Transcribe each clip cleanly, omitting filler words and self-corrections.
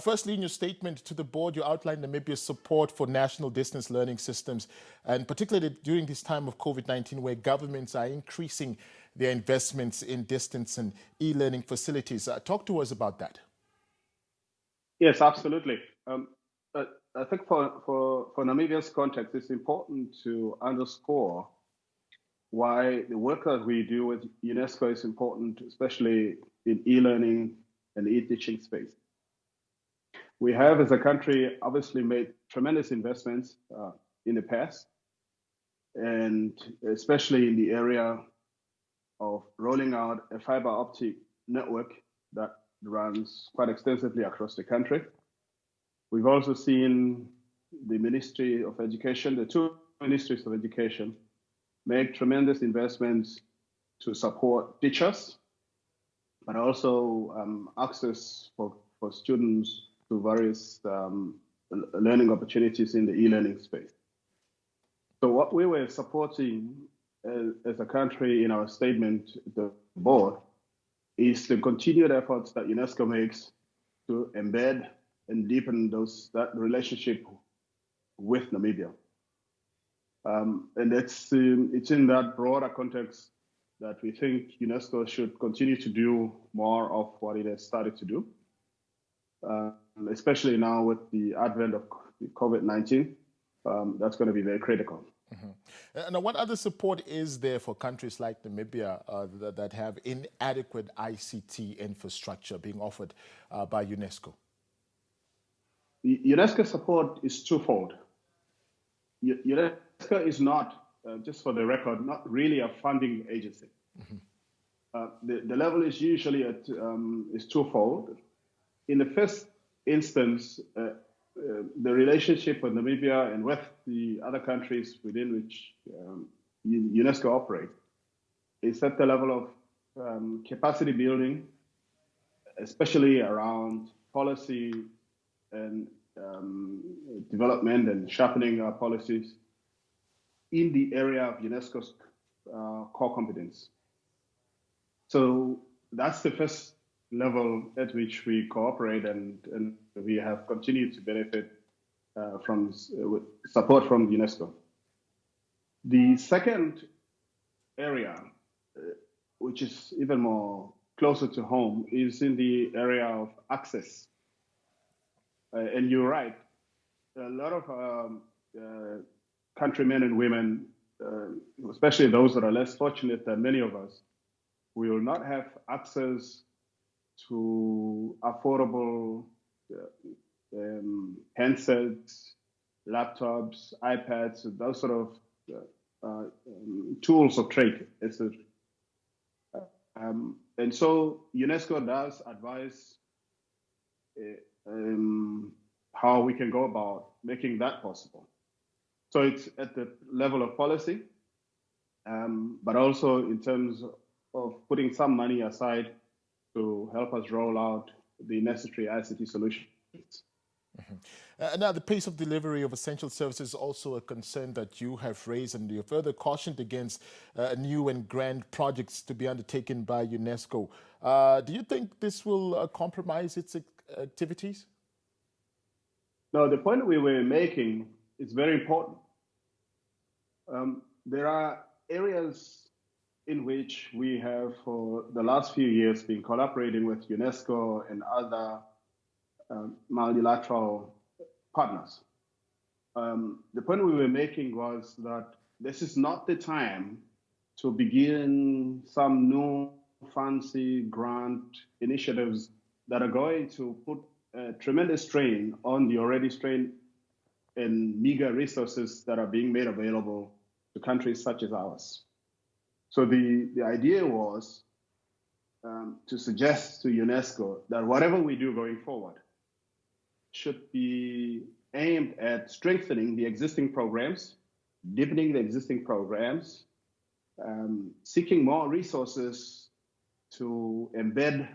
Firstly, in your statement to the board, you outlined Namibia's support for national distance learning systems, and particularly during this time of COVID-19, where governments are increasing their investments in distance and e-learning facilities. Talk to us about that. Yes, absolutely. Uh, I think for Namibia's context, it's important to underscore why the work that we do with UNESCO is important, especially in e-learning and e-teaching space. We have, as a country, obviously made tremendous investments in the past, and especially in the area of rolling out a fiber optic network that runs quite extensively across the country. We've also seen the Ministry of Education, the two ministries of education, make tremendous investments to support teachers, but also access for students to various learning opportunities in the e-learning space. So what we were supporting as a country in our statement, the board, is the continued efforts that UNESCO makes to embed and deepen that relationship with Namibia. And it's in that broader context that we think UNESCO should continue to do more of what it has started to do, especially now with the advent of COVID-19. That's going to be very critical. Mm-hmm. Now, what other support is there for countries like Namibia that have inadequate ICT infrastructure being offered by UNESCO? UNESCO support is twofold. UNESCO is not, just for the record, not really a funding agency. Mm-hmm. The level is usually is twofold. In the first instance, the relationship with Namibia and with the other countries within which UNESCO operates is at the level of capacity building, especially around policy and development and sharpening our policies in the area of UNESCO's core competence. So that's the first level at which we cooperate, and we have continued to benefit from support from UNESCO. The second area, which is even more closer to home, is in the area of access. And you're right, a lot of countrymen and women, especially those that are less fortunate than many of us, will not have access to affordable handsets, laptops, iPads, those sort of tools of trade, etc. And so UNESCO does advise how we can go about making that possible. So it's at the level of policy, but also in terms of putting some money aside to help us roll out the necessary ICT solutions. Mm-hmm. Now, the pace of delivery of essential services is also a concern that you have raised, and you further cautioned against new and grand projects to be undertaken by UNESCO. Do you think this will compromise its activities? No, the point we were making is very important. There are areas in which we have, for the last few years, been collaborating with UNESCO and other multilateral partners. The point we were making was that this is not the time to begin some new fancy grant initiatives that are going to put a tremendous strain on the already strained and meager resources that are being made available to countries such as ours. So the idea was to suggest to UNESCO that whatever we do going forward should be aimed at strengthening the existing programs, deepening the existing programs, seeking more resources to embed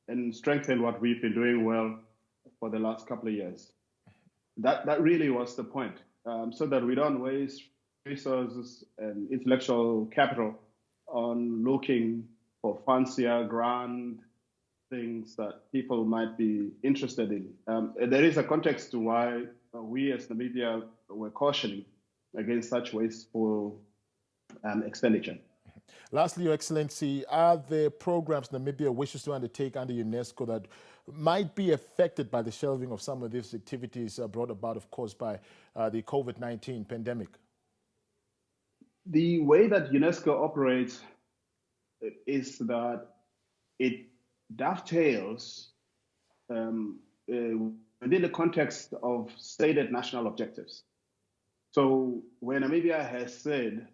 and strengthen what we've been doing well for the last couple of years. That really was the point, so that we don't waste resources and intellectual capital on looking for fancier, grand things that people might be interested in. There is a context to why we as Namibia were cautioning against such wasteful expenditure. Lastly, Your Excellency, are there programs Namibia wishes to undertake under UNESCO that might be affected by the shelving of some of these activities brought about, of course, by the COVID-19 pandemic? The way that UNESCO operates is that it dovetails within the context of stated national objectives. So where Namibia has said,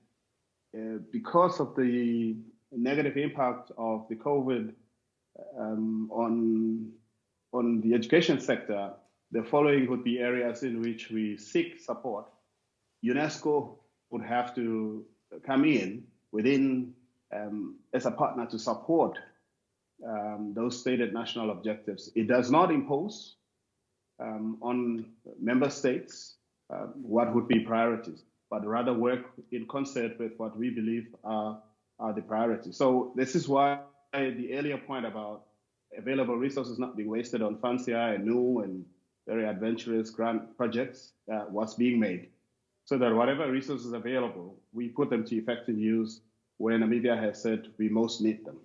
because of the negative impact of the COVID on the education sector, the following would be areas in which we seek support. UNESCO would have to come in within as a partner to support those stated national objectives. It does not impose on member states what would be priorities, but rather work in concert with what we believe are the priorities. So this is why the earlier point about available resources not being wasted on fancier and new and very adventurous grand projects was being made, so that whatever resources available, we put them to effective use where Namibia has said we most need them.